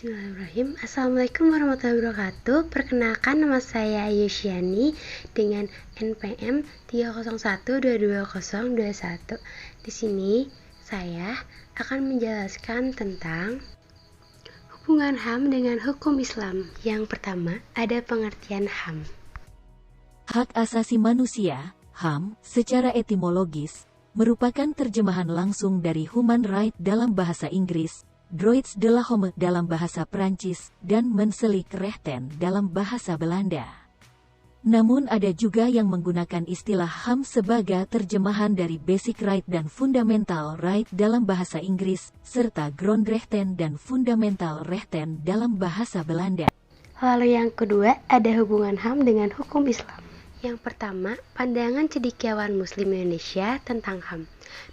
Bismillahirrahmanirrahim. Assalamualaikum warahmatullahi wabarakatuh. Perkenalkan, nama saya Yusyani dengan NPM 301222021. Di sini saya akan menjelaskan tentang hubungan HAM dengan hukum Islam. Yang pertama, ada pengertian HAM. Hak asasi manusia, HAM, secara etimologis, merupakan terjemahan langsung dari Human Right dalam bahasa Inggris, Droits de l'Homme dalam bahasa Prancis, dan Mensenrechten dalam bahasa Belanda. Namun ada juga yang menggunakan istilah HAM sebagai terjemahan dari Basic Right dan Fundamental Right dalam bahasa Inggris, serta Grondrechten dan Fundamental Rechten dalam bahasa Belanda. Lalu yang kedua, ada hubungan HAM dengan hukum Islam. Yang pertama, pandangan cendekiawan Muslim Indonesia tentang HAM.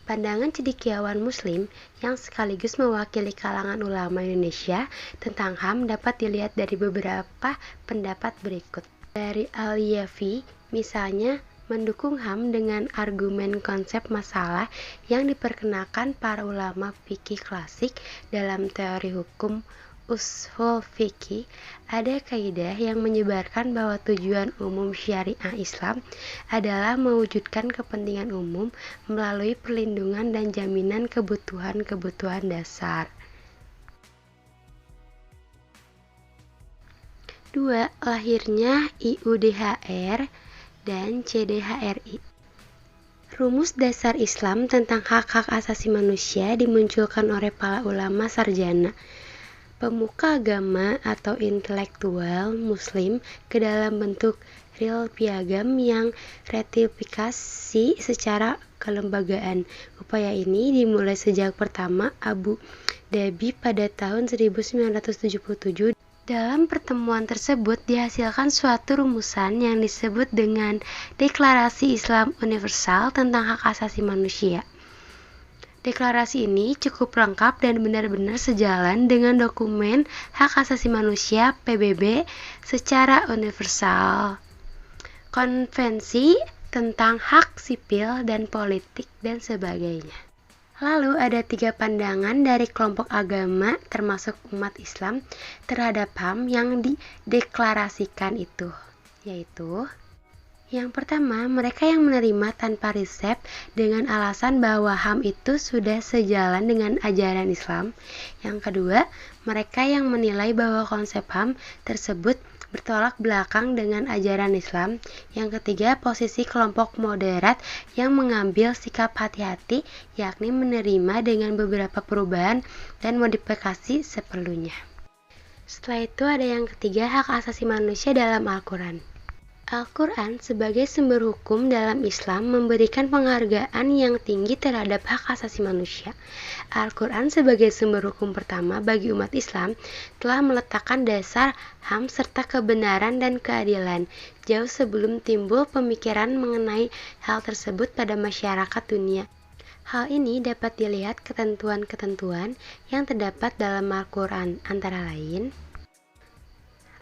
Pandangan cendekiawan Muslim yang sekaligus mewakili kalangan ulama Indonesia tentang HAM dapat dilihat dari beberapa pendapat berikut. Dari Al-Yafi, misalnya, mendukung HAM dengan argumen konsep masalah yang diperkenalkan para ulama fikih klasik dalam teori hukum ushul fikih. Ada kaidah yang menyebarkan bahwa tujuan umum syariah Islam adalah mewujudkan kepentingan umum melalui perlindungan dan jaminan kebutuhan-kebutuhan dasar. 2. Lahirnya IUDHR dan CDHRI. Rumus dasar Islam tentang hak-hak asasi manusia dimunculkan oleh para ulama sarjana, pemuka agama atau intelektual Muslim ke dalam bentuk real piagam yang ratifikasi secara kelembagaan. Upaya ini dimulai sejak pertama Abu Dhabi pada tahun 1977. Dalam pertemuan tersebut dihasilkan suatu rumusan yang disebut dengan Deklarasi Islam Universal tentang Hak Asasi Manusia. Deklarasi ini cukup lengkap dan benar-benar sejalan dengan dokumen Hak Asasi Manusia PBB secara universal, konvensi tentang hak sipil dan politik, dan sebagainya. Lalu ada 3 pandangan dari kelompok agama termasuk umat Islam terhadap HAM yang dideklarasikan itu, yaitu yang pertama, mereka yang menerima tanpa riset dengan alasan bahwa HAM itu sudah sejalan dengan ajaran Islam. Yang kedua, mereka yang menilai bahwa konsep HAM tersebut bertolak belakang dengan ajaran Islam. Yang ketiga, posisi kelompok moderat yang mengambil sikap hati-hati, yakni menerima dengan beberapa perubahan dan modifikasi seperlunya. Setelah itu ada yang ketiga, hak asasi manusia dalam Al-Quran. Al-Quran sebagai sumber hukum dalam Islam memberikan penghargaan yang tinggi terhadap hak asasi manusia. Al-Quran sebagai sumber hukum pertama bagi umat Islam telah meletakkan dasar HAM serta kebenaran dan keadilan jauh sebelum timbul pemikiran mengenai hal tersebut pada masyarakat dunia. Hal ini dapat dilihat ketentuan-ketentuan yang terdapat dalam Al-Quran, antara lain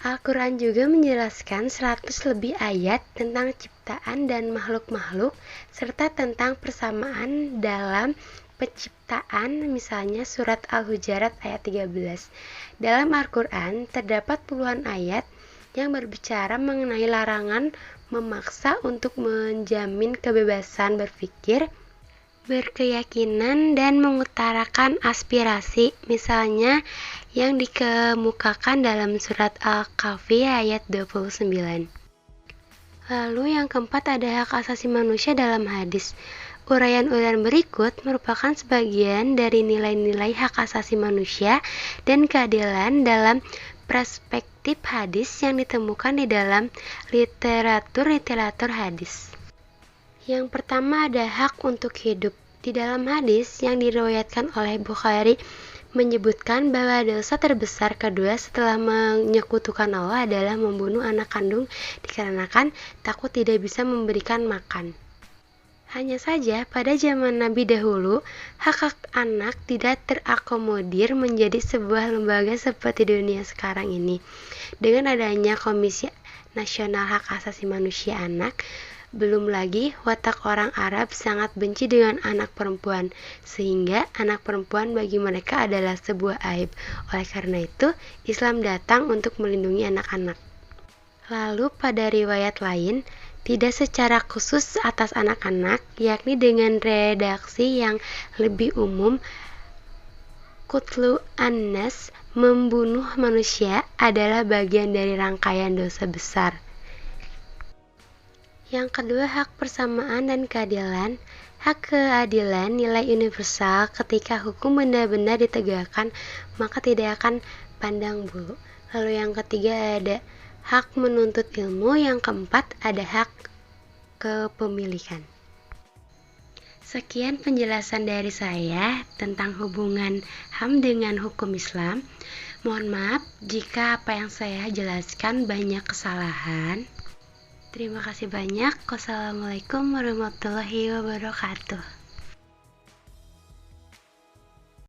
Al-Quran juga menjelaskan 100 lebih ayat tentang ciptaan dan makhluk-makhluk, serta tentang persamaan dalam penciptaan, misalnya surat Al-Hujurat ayat 13. Dalam Al-Quran terdapat puluhan ayat yang berbicara mengenai larangan memaksa untuk menjamin kebebasan berpikir, berkeyakinan, dan mengutarakan aspirasi, misalnya yang dikemukakan dalam surat Al-Kahfi ayat 29. Lalu yang keempat ada hak asasi manusia dalam hadis. Uraian-uraian berikut merupakan sebagian dari nilai-nilai hak asasi manusia dan keadilan dalam perspektif hadis yang ditemukan di dalam literatur hadis. Yang pertama ada hak untuk hidup. Di dalam hadis yang diriwayatkan oleh Bukhari menyebutkan bahwa dosa terbesar kedua setelah menyekutukan Allah adalah membunuh anak kandung dikarenakan takut tidak bisa memberikan makan. Hanya saja pada zaman Nabi dahulu, hak-hak anak tidak terakomodir menjadi sebuah lembaga seperti dunia sekarang ini. Dengan adanya Komisi Nasional Hak Asasi Manusia Anak, Belum lagi, watak orang Arab sangat benci dengan anak perempuan, sehingga anak perempuan bagi mereka adalah sebuah aib. Oleh karena itu, Islam datang untuk melindungi anak-anak. Lalu pada riwayat lain, tidak secara khusus atas anak-anak, yakni dengan redaksi yang lebih umum, Qutlu an-nas, membunuh manusia, adalah bagian dari rangkaian dosa besar. Yang kedua, hak persamaan dan keadilan. Hak keadilan nilai universal ketika hukum benar-benar ditegakkan, maka tidak akan pandang bulu. Lalu yang ketiga ada hak menuntut ilmu. Yang keempat ada hak kepemilikan. Sekian penjelasan dari saya tentang hubungan HAM dengan hukum Islam. Mohon maaf jika apa yang saya jelaskan banyak kesalahan. Terima kasih banyak. Wassalamualaikum warahmatullahi wabarakatuh.